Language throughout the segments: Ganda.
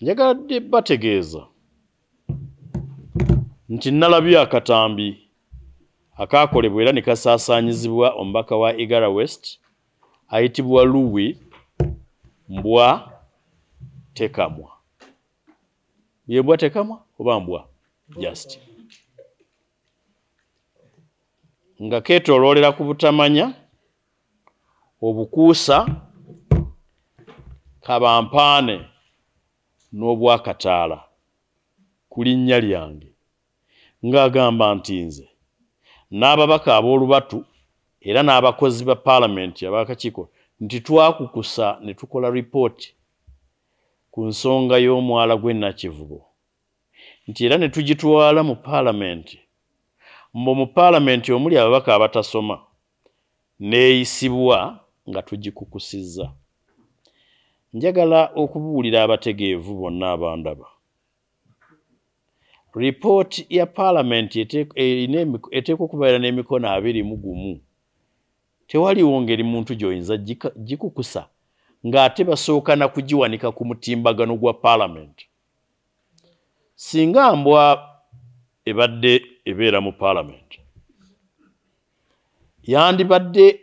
Njagadde bategeeza nti nalabye akatambi akakolebwa era ne kasaasaanyizibwa omubaka wa Igara West ayitibwa Louis Mbwa Tekamwa. Ye Mbwa Tekamwa oba Mbwa just nga keetooloolera ku butamanya obukuusa kabampaane n'obwakataala ku linnya lyange ng'agamba nti nze n'ababaka ab'olubatu era n'abakozi ba paalamenti ab'akakiiko nti twakukusa ne tukola ripooti ku nsonga y'omwala gw'e Nakivubo nti era ne tugitwala mu paalamenti mbu mu paalamenti omuli ababaka abatasoma neeyisibwa nga tugikukusizza. Njagala okubuulira abategeevu bonna abandaba. Ripooti ya paalamenti eteekwa okubeera n'emikono 21. Tewaliwo ngeri muntu gy'oyinza gikukusa ng'ate basooka na kugiwanika ku mutimbagano gwa paalamenti. Singa Mbwa ebadde ebeera mu paalamenti yandibadde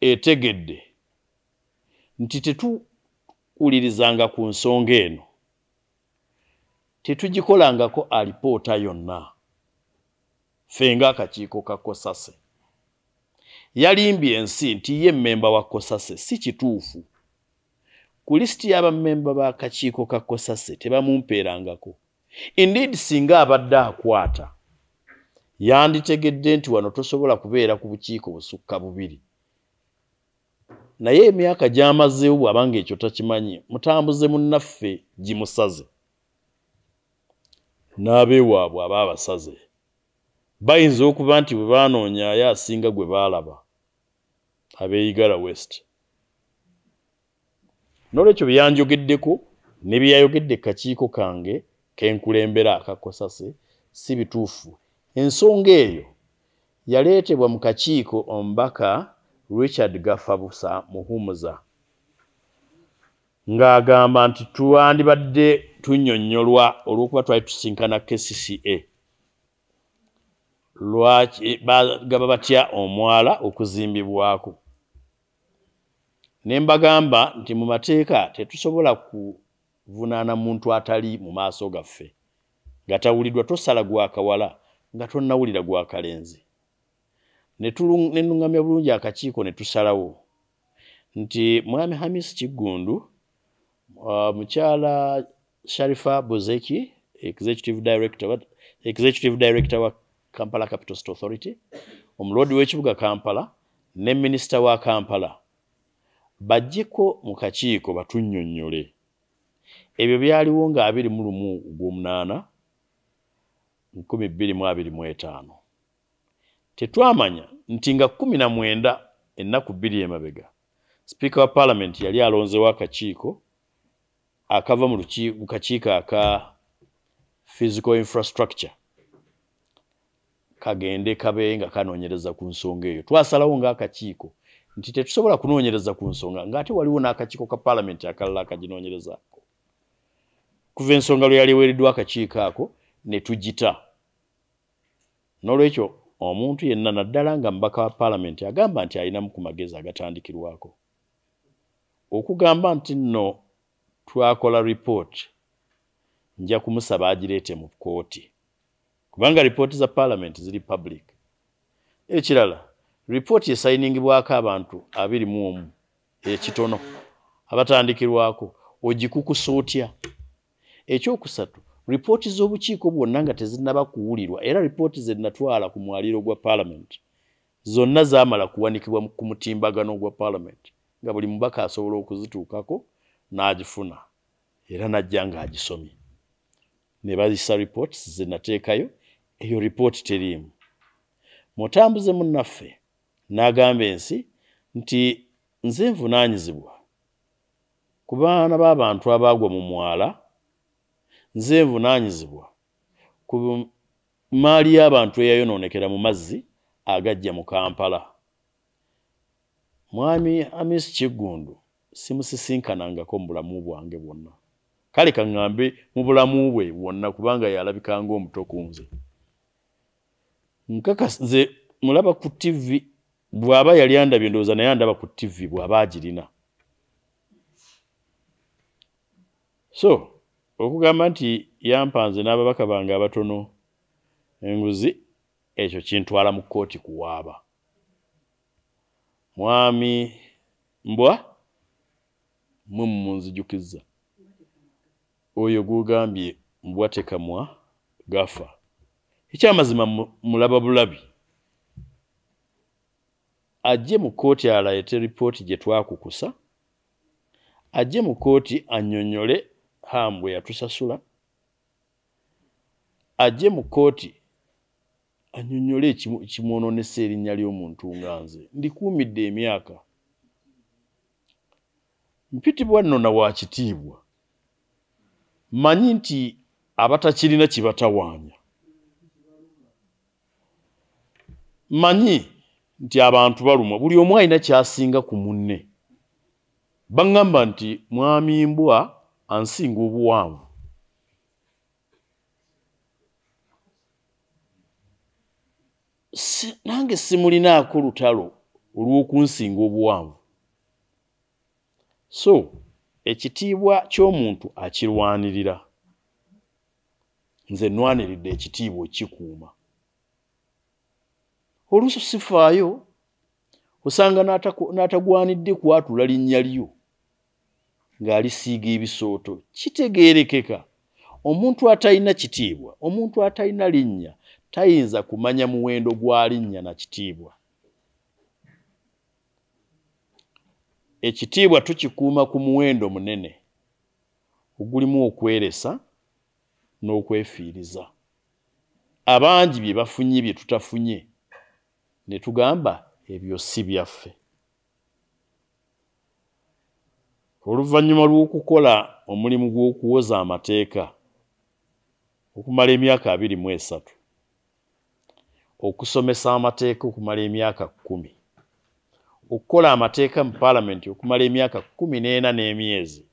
etegedde nti tetuwulirizanga ku nsonga eno, tetugikolangako alipoota yonna ffe ng'akakiiko ka Kosase. Yalimbye ensi nti ye mmemba wa Kosase, si kituufu. Ku lisiti y'abammemba b'akakiiko ka Kosase tebamumpeerangako. Indeed singa abadde akwata yanditegedde nti wano tosobola kubeera ku bukiiko busukka 2. Naye emyaka gy'amazeewo bw'abanga ekyo takimanyi, mutambuze munnaffe gimusaze. N'abeewaabwe aba abasaze bayinza okuba nti bwe baanoonyaayo asinga gwe baalaba ab'Igara West. N'olwekyo bye yanjogeddeko ne bye yayogedde kakiiko kange kenkulembera aka Kosase si bituufu. Ensonga eyo yaleetebwa mu kakiiko omubaka Richard Gafabusa Muhumuza ng'agamba nti twandibadde tunnyonnyolwa olw'okuba twali tusinkana KCCA lwaki bagaba batya omwala okuzimbibwako. Ne mbagamba nti mu mateeka tetusobola kuvunaana muntu atali mu maaso gaffe nga tawuliddwa, tosala gwa kawala nga tonnawulira gwa kalenzi. Ne nnuŋŋamya bulungi akakiiko ne tusalawo nti Mwami Hamis Kiggundu, mukyala Sharifa Bozeki, Executive Director wa Kampala Capital City Authority, omuloodi w'ekibuga Kampala ne Minisita wa Kampala bajjeko mu kakiiko batunnyonnyole. Ebyo byaliwo nga 21 2025. Tetwamanya nti nga 19 ennaku 2 emabega Speaker wa Parliament yali alonzeewo akakiiko akava mu kakiiko aka Physical Infrastructure kagende kabe nga kanoonyereza ku nsonga eyo. Twasalawo ng'akakiiko nti tetusobola kunoonyereza ku nsonga ng'ate waliwo n'akakiiko ka Parliament akalala akaginoonyerezaako. Kuva ensonga lwe yali weereddwa akakiiko ako ne tugita. N'olwekyo omuntu yenna naddala nga mbaka wa Parliament agamba nti alinamu ku magezi agatandikirwako. Okugamba nti nno twakola report nja kumusaba agireete mu kkooti kubanga ripooti za Parliament ziri public. Ekirala, report esayiningibwako abantu 21 ekitono abatandikirwako ogikukusa otya. Ekyokusatu, ripooti z'obukiiko bwonna nga tezinnaba kuwulirwa era ripooti ze natwala ku mwaliiro gwa Parliament zonna zaamala kuwanikibwa ku mutimbagano gwa Parliament nga buli mubaka asobola okuzituukako n'agifuna era najja ng'agisomye. Ne bazisa reports ze nateekayo, eyo report teriimu. Mutambuze munnaffe n'agamba ensi nti nze nvunaanyizibwa ku baana b'abantu abaagwa mu mwala, nze nvunaanyizibwa ku maali y'abantu eyayonoonekera mu mazzi agajja mu Kampala. Mwami Hamis Kiggundu simusisinkanangako mu bulamu bwange bwonna. kale kaŋŋambe mu bulamu bwe wonna kubanga yalabika ng'omuto ku nze. Nkakasa nze mulaba ku TV bw'aba yali andabye ndowooza naye andaba ku TV bw'aba agirina. So okugamba nti yampanze n'ababaka bange abatono enguzi, ekyo kintwala mu kkooti kuwaaba. Mwami mbwa munzijukizza oyo gugambye mbwa tekamwa gafa. Ekyamazima mulaba bulabi ajje mu kkooti alayite ripooti gye twakukusa, ajje mu kkooti annyonnyole hambwe yatusasula, ajje mu kkooti annyonnyole ekimwonoonesa erinnya ly'omuntu nga nze. Ndikuumidde emyaka, mpitibwa nno na wa kitiibwa, mmanyi nti abatakirina kibatawaanya, mmanyi nti abantu balumwa, buli omu alina ky'asinga ku munne. Baŋŋamba nti mwami mbwa ansinga obuwanvu. Nange simulinaako lutalo olw'okunsinga obuwanvu. So ekitiibwa ky'omuntu akirwanirira. Nze nnwaniridde ekitiibwa okikuuma. Oluusi sifaayo osanga n'atagwanidde kwatula linnya lyo ng'alisiiga ebisooto. Kitegeerekeka omuntu atalina kitiibwa, omuntu atalina linnya tayinza kumanya muwendo gwa linnya na kitiibwa. Ekitiibwa tukikuuma ku muwendo munene ogulimu okweresa n'okwefiiriza. Abangi bye bafunye bye tutafunye ne tugamba ebyo si byaffe. Oluvannyuma lw'okukola omulimu gw'okuwoza amateeka okumala emyaka 23, okusomesa amateeka okumala emyaka 10, okukola amateeka mu Paalamenti okumala emyaka 14 n'emyezi,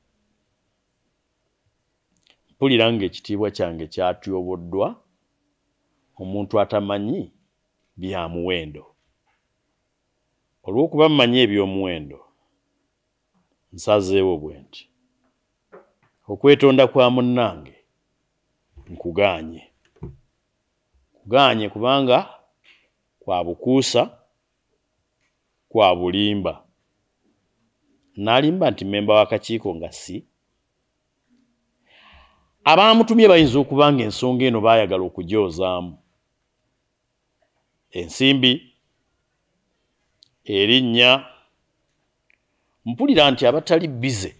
mpulira ng'ekitiibwa kyange kyatyoboddwa omuntu atamanyi bya muwendo. Olw'okuba mmanyi eby'omuwendo, nsazeewo bwe nti okwetonda kwa munnange nkugaanye. Kugaanye kubanga kwa bukuusa, kwa bulimba. Nalimba nti memba w'akakiiko nga si. Abaamutumye bayinza okuba nga ensonga eno baayagala okugyozaamu. Ensimbi, erinnya, mpulira nti abatali bize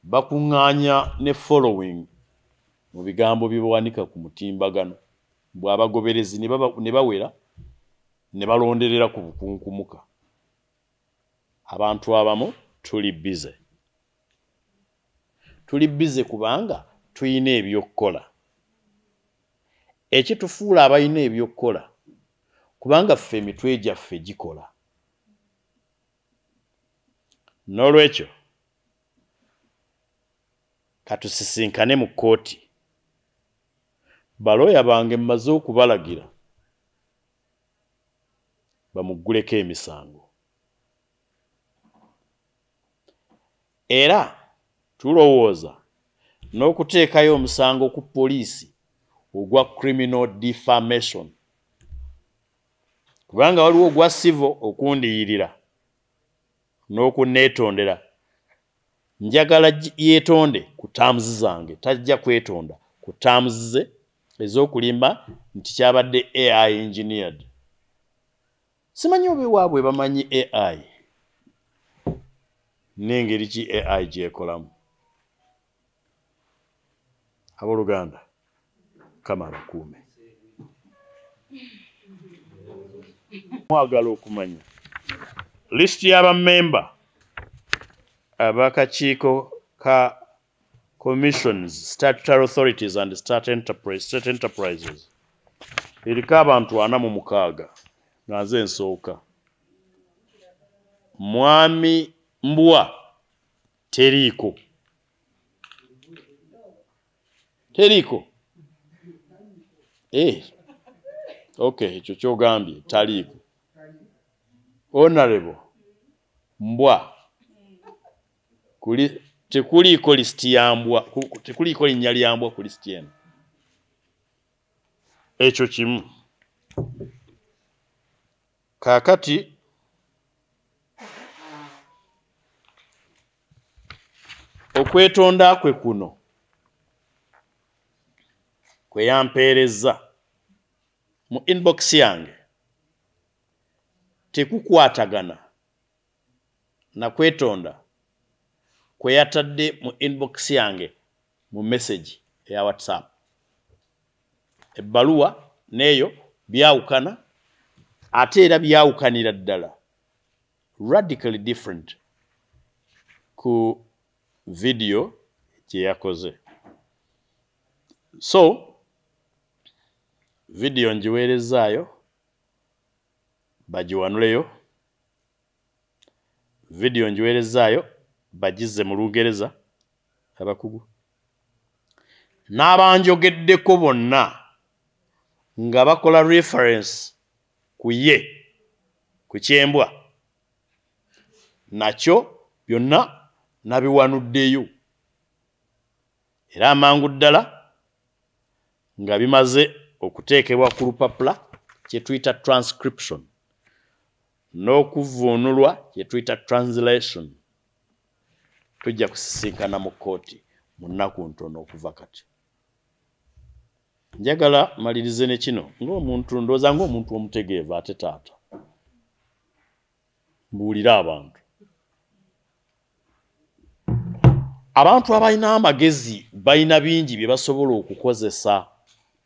bakuŋŋaanya ne following mu bigambo bye bawanika ku mutimbagano. Bw'abagoberezi ne bawera ne balonderera ku bukunkumuka. Abantu abamu tuli bize. Tuli bize kubanga tuyina ebyokkola. Ekitufuula abayina ebyokkola kubanga ffe emitwe gyaffe gikola. N'olwekyo katusisinkane mu kkooti. Balooya bange mmaze okubalagira bamugguleko emisango. Era tulowooza n'okuteekayo omusango ku poliisi ogwa criminal defamation. Kubanga waliwo ogwa civil okundiyirira n'okunneetondera. Njagala yeetonde ku terms zange, tajja kwetonda ku terms ze ez'okulimba nti kyabadde AI engineered. Simanyi oba ewaabwe bamanyi AI n'engeri ki AI gyekolamu. Abooluganda, Mukama abakuume. Mwagala okumanya lisiti y'abamemba ab'akakiiko ka commissions, statutory authorities and state enterprises. Eriko abantu 46 nga nze nsooka. Mwami mbwa teriiko. Teriko. Okay, ekyo kyogambye taliiko. Honorable mbwa tekuliiko listi ya mbwa, tekuliiko linnya lya mbwa ku listi eno. Ekyo kimu. Kaakati okwetonda kwe kuno kwe yampeerezza mu inbox yange tekukwatagana na kwetonda kwe yatadde mu inbox yange mu message ya WhatsApp. Ebbaluwa neyo byawukana ate era byawukanira ddala radically different ku video gye yakoze. So video njiweerezaayo bagiwanuleyo, video njiweerezaayo bagize mu Lungereza abakugu, n'abanjogeddeko bonna nga bakola reference ku ye ku kyembwa nakyo byonna nabiwanuddeyo era amangu ddala nga bimaze okuteekebwa ku lupapula kye tuyita transcription n'okuvuunulwa kye tuyita translation. Tujja kusisinkana mu kkooti mu nnaku ntono okuva kati. Njagala malirize ne kino ng'omuntu ndowooza ng'omuntu omutegeevu ate taata. Mbuulira abantu. Abantu abalina amagezi balina bingi bye basobola okukozesa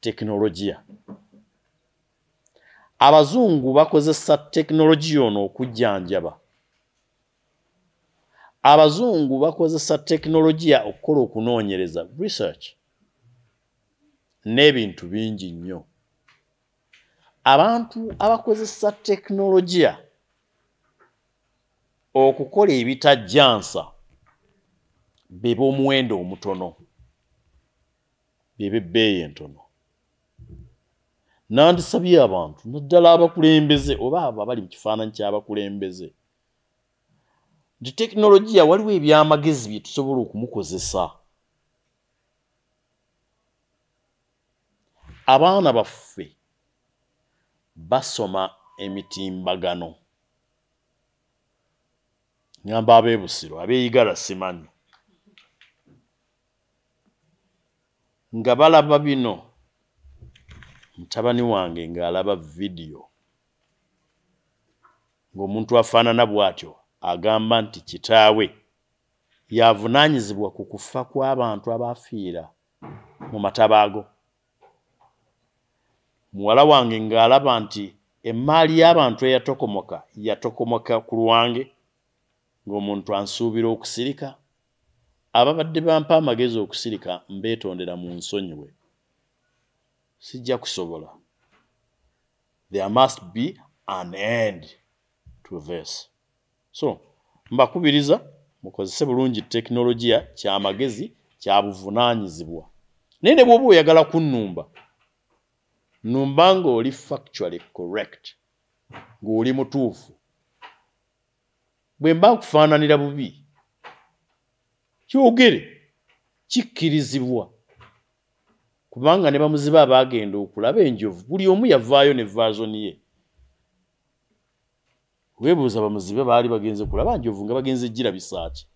tekinologiya. Abazungu bakozesa tekinologiya ono okujjanjaba. Abazungu bakozesa tekinologiya okukola okunoonyereza research n'ebintu bingi nnyo. Abantu abakozesa tekinologiya okukola ebitajjansa be b'omuwendo omutono, be b'ebbeeyi entono. Nandisabye abantu naddala abakulembeze oba abo abali mu kifaananyi ky'abakulembeze nti tekinologiya waliwo ebyamagezi bye tusobola okumukozesa. Abaana baffe basoma emitimbagano. Ngamba abeebusiro abeeyigala simanyi nga balaba bino. Mutabani wange ng'alaba video ng'omuntu afaanana bw'atyo agamba nti kitaawe yavunaanyizibwa ku kufa kw'abantu abaafiira mu matabaago. Muwala wange ng'alaba nti emmaali y'abantu yatokomoka ku lwange ng'omuntu ansuubira okusirika. Ababadde bampa amagezi okusirika mbeetondera mu nsonyiwe. Sijja kusobola. There must be an end to this. So, mbakubiriza mukozese bulungi tekinologiya kyamagezi kya buvunaanyizibwa. Naye ne bw'oba oyagala kunnumba, nnumba ng'oli factually correct, ng'oli mutuufu. Bwe mba nkufaananira bubi, kyogere kikkirizibwa. Kubanga ne bamuziba abaagenda okulaba enjovu buli omu yavaayo ne vaazoni ye. Weebuuza bamuzibe baali bagenze kulaba njovu nga bagenze gira bisaaki.